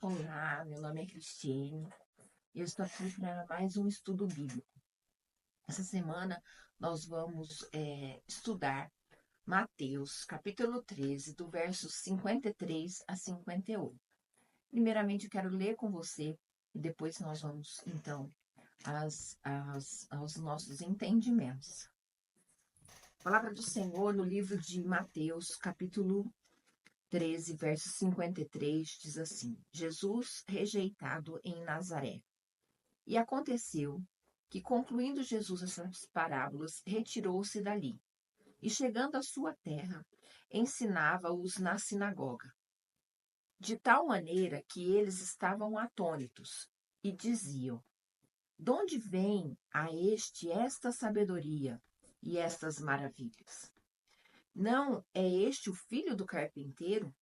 Olá, meu nome é Cristiane e eu estou aqui para mais um estudo bíblico. Essa semana nós vamos estudar Mateus, capítulo 13, do verso 53 a 58. Primeiramente, eu quero ler com você e depois nós vamos, então, aos nossos entendimentos. A palavra do Senhor no livro de Mateus, capítulo 13, verso 53, diz assim: Jesus rejeitado em Nazaré. E aconteceu que, concluindo Jesus essas parábolas, retirou-se dali. E chegando à sua terra, ensinava-os na sinagoga. De tal maneira que eles estavam atônitos e diziam: de onde vem a esta sabedoria e estas maravilhas? Não é este o filho do carpinteiro?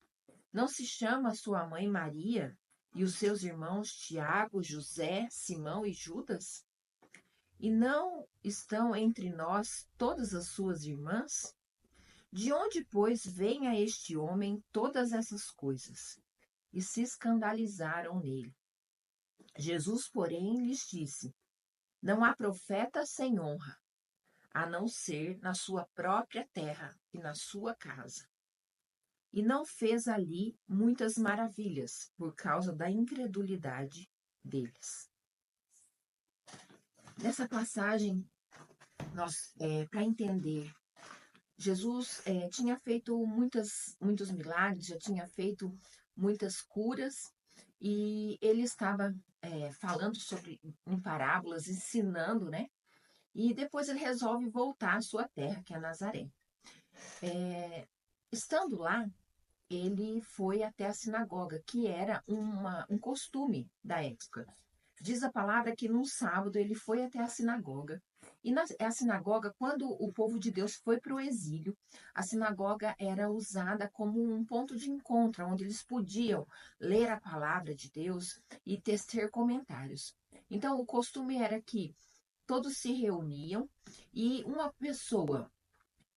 Não se chama sua mãe Maria e os seus irmãos Tiago, José, Simão e Judas? E não estão entre nós todas as suas irmãs? De onde, pois, vem a este homem todas essas coisas? E se escandalizaram nele. Jesus, porém, lhes disse: não há profeta sem honra, a não ser na sua própria terra e na sua casa. E não fez ali muitas maravilhas por causa da incredulidade deles. Nessa passagem, para entender, Jesus tinha feito muitos milagres, já tinha feito muitas curas, e ele estava falando em parábolas, ensinando, né? E depois ele resolve voltar à sua terra, que é Nazaré. Estando lá, ele foi até a sinagoga, que era um costume da época. Diz a palavra que num sábado ele foi até a sinagoga. E a sinagoga, quando o povo de Deus foi para o exílio, a sinagoga era usada como um ponto de encontro, onde eles podiam ler a palavra de Deus e tecer comentários. Então, o costume era que todos se reuniam e uma pessoa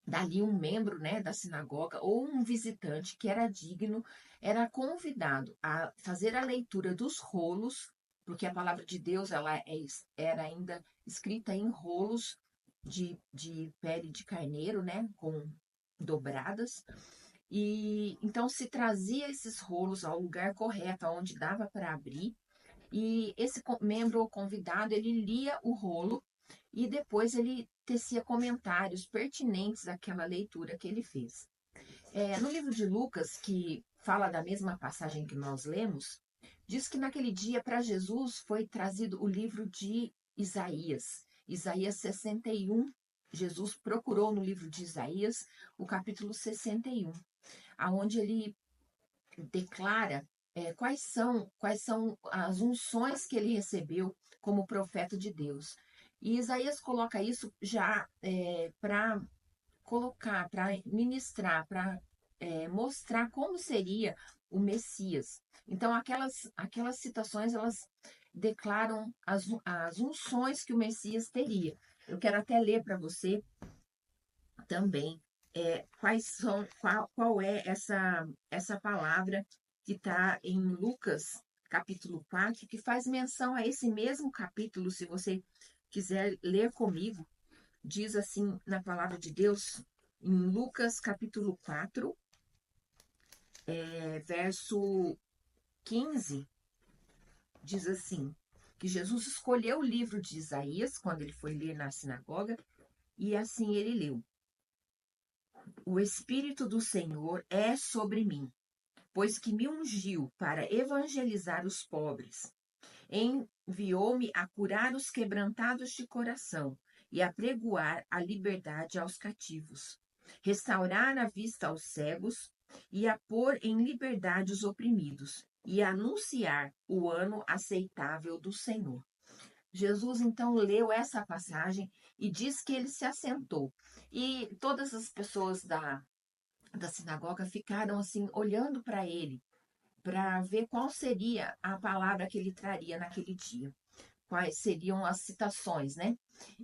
dali, um membro, né, da sinagoga ou um visitante que era digno era convidado a fazer a leitura dos rolos, porque a palavra de Deus era ainda escrita em rolos de pele de carneiro, né, com dobradas. E então se trazia esses rolos ao lugar correto, onde dava para abrir, e esse membro ou convidado, ele lia o rolo e depois ele tecia comentários pertinentes àquela leitura que ele fez. No livro de Lucas, que fala da mesma passagem que nós lemos, diz que naquele dia para Jesus foi trazido o livro de Isaías, Isaías 61. Jesus procurou no livro de Isaías o capítulo 61, aonde ele declara quais são as unções que ele recebeu como profeta de Deus. E Isaías coloca isso já para colocar, para ministrar, para mostrar como seria o Messias. Então, aquelas citações, elas declaram as unções que o Messias teria. Eu quero até ler para você também qual é essa palavra que está em Lucas, capítulo 4, que faz menção a esse mesmo capítulo, se você quiser ler comigo, diz assim na palavra de Deus, em Lucas, capítulo 4, verso 15, diz assim, que Jesus escolheu o livro de Isaías, quando ele foi ler na sinagoga, e assim ele leu: o Espírito do Senhor é sobre mim, pois que me ungiu para evangelizar os pobres. Enviou-me a curar os quebrantados de coração e a pregoar a liberdade aos cativos, restaurar a vista aos cegos e a pôr em liberdade os oprimidos, e anunciar o ano aceitável do Senhor. Jesus então leu essa passagem e diz que ele se assentou. E todas as pessoas da sinagoga ficaram assim, olhando para ele, para ver qual seria a palavra que ele traria naquele dia. Quais seriam as citações, né?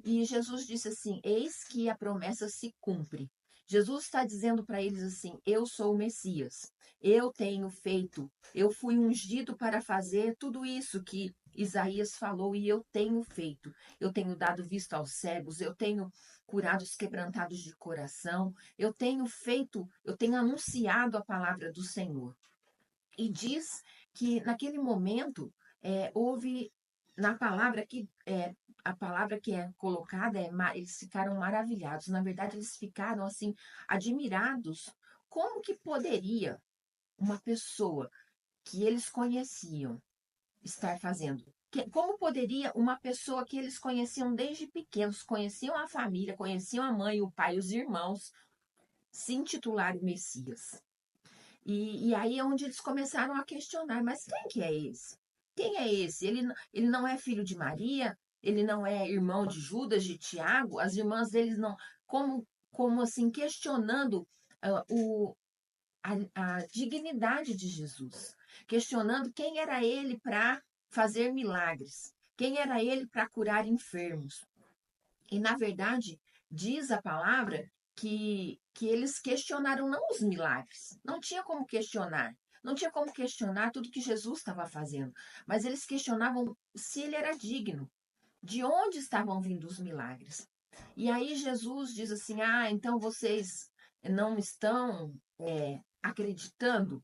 E Jesus disse assim: eis que a promessa se cumpre, Jesus está dizendo para eles assim: eu sou o Messias, eu tenho feito, eu fui ungido para fazer tudo isso que Isaías falou e eu tenho feito. Eu tenho dado vista aos cegos, eu tenho curado os quebrantados de coração, eu tenho feito, eu tenho anunciado a palavra do Senhor. E diz que naquele momento houve na palavra que a palavra que é colocada eles ficaram maravilhados. Na verdade, eles ficaram assim admirados. Como que poderia uma pessoa que eles conheciam estar fazendo? Como poderia uma pessoa que eles conheciam desde pequenos, conheciam a família, conheciam a mãe, o pai, os irmãos, se intitular o Messias? E aí é onde eles começaram a questionar, mas quem que é esse? Quem é esse? Ele não é filho de Maria? Ele não é irmão de Judas, de Tiago? As irmãs deles não... Como assim, questionando a dignidade de Jesus. Questionando quem era ele para fazer milagres. Quem era ele para curar enfermos. E, na verdade, diz a palavra que eles questionaram não os milagres. Não tinha como questionar. Não tinha como questionar tudo que Jesus estava fazendo. Mas eles questionavam se ele era digno. De onde estavam vindo os milagres? E aí Jesus diz assim: ah, então vocês não estão acreditando,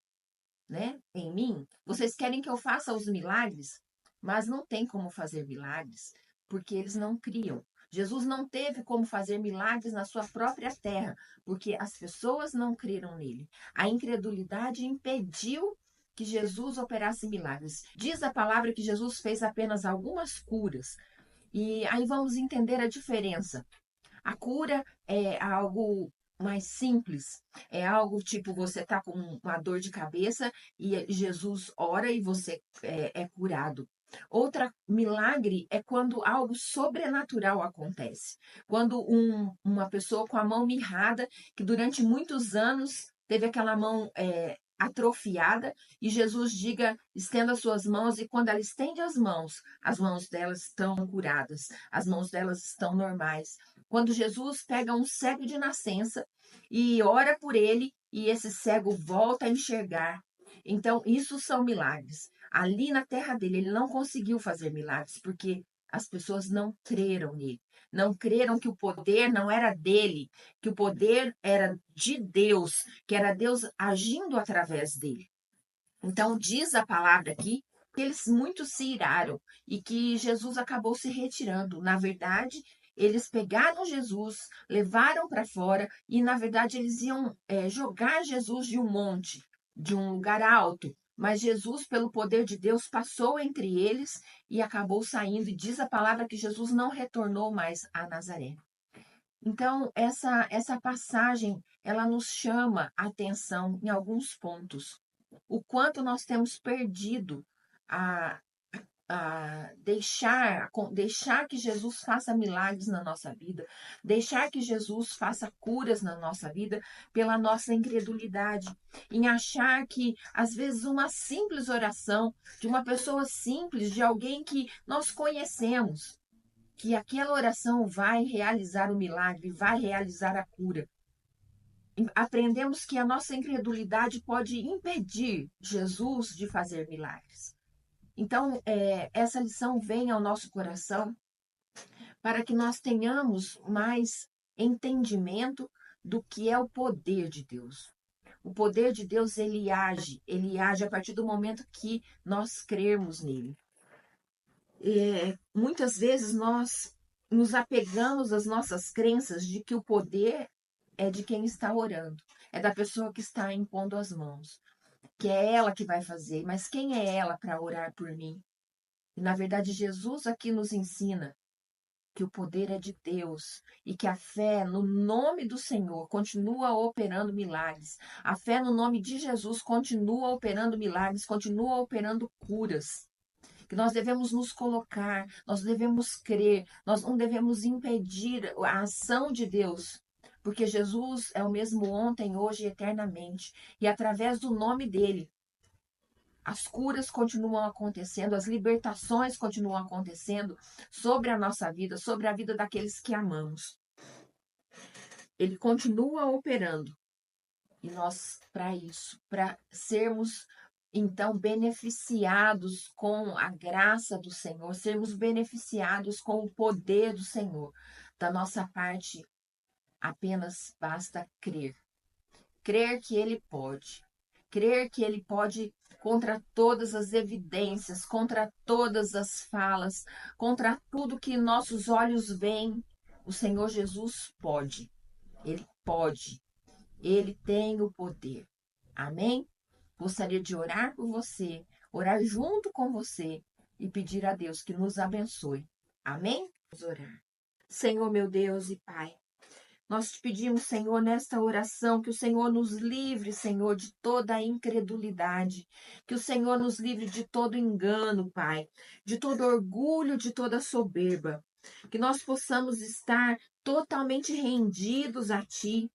né, em mim? Vocês querem que eu faça os milagres, mas não tem como fazer milagres, porque eles não criam. Jesus não teve como fazer milagres na sua própria terra, porque as pessoas não creram nele. A incredulidade impediu que Jesus operasse milagres. Diz a palavra que Jesus fez apenas algumas curas. E aí vamos entender a diferença. A cura é algo mais simples, é algo tipo você está com uma dor de cabeça e Jesus ora e você é curado. Outra milagre é quando algo sobrenatural acontece. Quando uma pessoa com a mão mirrada, que durante muitos anos teve aquela mão atrofiada, e Jesus diga, estenda as suas mãos, e quando ela estende as mãos delas estão curadas, as mãos delas estão normais. Quando Jesus pega um cego de nascença e ora por ele, e esse cego volta a enxergar. Então, isso são milagres. Ali na terra dele, ele não conseguiu fazer milagres, porque as pessoas não creram nele. Não creram que o poder não era dele, que o poder era de Deus, que era Deus agindo através dele. Então, diz a palavra aqui que eles muito se iraram e que Jesus acabou se retirando. Na verdade, eles pegaram Jesus, levaram para fora e, na verdade, eles iam jogar Jesus de um monte, de um lugar alto. Mas Jesus, pelo poder de Deus, passou entre eles e acabou saindo. E diz a palavra que Jesus não retornou mais a Nazaré. Então, essa passagem, ela nos chama a atenção em alguns pontos. O quanto nós temos perdido a, deixar que Jesus faça milagres na nossa vida, deixar que Jesus faça curas na nossa vida pela nossa incredulidade, em achar que, às vezes, uma simples oração de uma pessoa simples, de alguém que nós conhecemos, que aquela oração vai realizar o milagre, vai realizar a cura. Aprendemos que a nossa incredulidade pode impedir Jesus de fazer milagres. Então, essa lição vem ao nosso coração para que nós tenhamos mais entendimento do que é o poder de Deus. O poder de Deus, ele age a partir do momento que nós crermos nele. Muitas vezes nós nos apegamos às nossas crenças de que o poder é de quem está orando, é da pessoa que está impondo as mãos, que é ela que vai fazer, mas quem é ela para orar por mim? E, na verdade, Jesus aqui nos ensina que o poder é de Deus e que a fé no nome do Senhor continua operando milagres. A fé no nome de Jesus continua operando milagres, continua operando curas. Que nós devemos nos colocar, nós devemos crer, nós não devemos impedir a ação de Deus, porque Jesus é o mesmo ontem, hoje e eternamente. E através do nome dele, as curas continuam acontecendo, as libertações continuam acontecendo sobre a nossa vida, sobre a vida daqueles que amamos. ele continua operando. E nós, para sermos, então, beneficiados com a graça do Senhor, sermos beneficiados com o poder do Senhor, da nossa parte, apenas basta crer. Crer que Ele pode. Crer que Ele pode contra todas as evidências, contra todas as falas, contra tudo que nossos olhos veem. O Senhor Jesus pode. Ele pode. Ele tem o poder. Amém? Gostaria de orar por você, orar junto com você e pedir a Deus que nos abençoe. Amém? Vamos orar. Senhor, meu Deus e Pai, nós te pedimos, Senhor, nesta oração, que o Senhor nos livre, Senhor, de toda a incredulidade, que o Senhor nos livre de todo engano, Pai, de todo orgulho, de toda soberba, que nós possamos estar totalmente rendidos a Ti,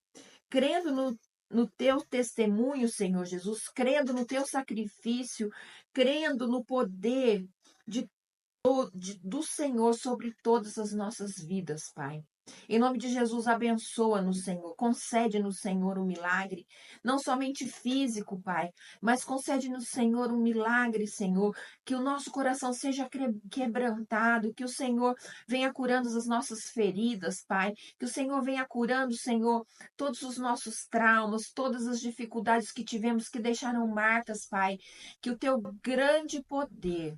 crendo no teu testemunho, Senhor Jesus, crendo no teu sacrifício, crendo no poder do Senhor sobre todas as nossas vidas, Pai. Em nome de Jesus, abençoa-nos, Senhor. Concede-nos, Senhor, um milagre, não somente físico, Pai, mas concede-nos, Senhor, um milagre, Senhor, que o nosso coração seja quebrantado, que o Senhor venha curando as nossas feridas, Pai, que o Senhor venha curando, Senhor, todos os nossos traumas, todas as dificuldades que tivemos que deixaram marcas, Pai, que o teu grande poder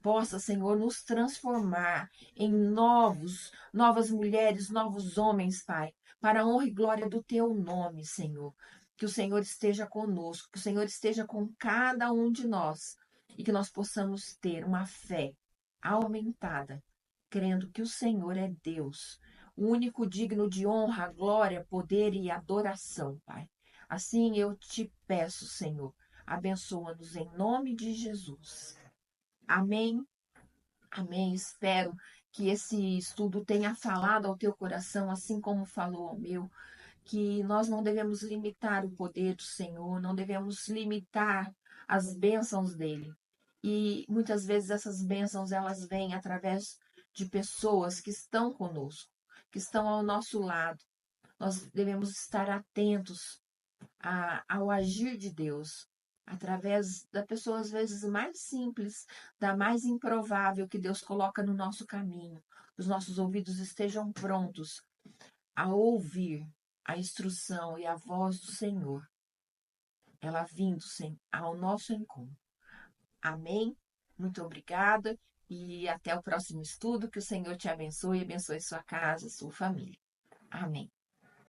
possa, Senhor, nos transformar em novas mulheres, novos homens, Pai, para a honra e glória do teu nome, Senhor. Que o Senhor esteja conosco, que o Senhor esteja com cada um de nós e que nós possamos ter uma fé aumentada, crendo que o Senhor é Deus, o único digno de honra, glória, poder e adoração, Pai. Assim eu te peço, Senhor, abençoa-nos em nome de Jesus. Amém. Amém. Espero que esse estudo tenha falado ao teu coração, assim como falou ao meu, que nós não devemos limitar o poder do Senhor, não devemos limitar as bênçãos dele. E muitas vezes essas bênçãos elas vêm através de pessoas que estão conosco, que estão ao nosso lado. Nós devemos estar atentos ao agir de Deus, através da pessoa, às vezes, mais simples, da mais improvável que Deus coloca no nosso caminho. Os nossos ouvidos estejam prontos a ouvir a instrução e a voz do Senhor, ela vindo ao nosso encontro. Amém? Muito obrigada e até o próximo estudo. Que o Senhor te abençoe e abençoe sua casa, sua família. Amém.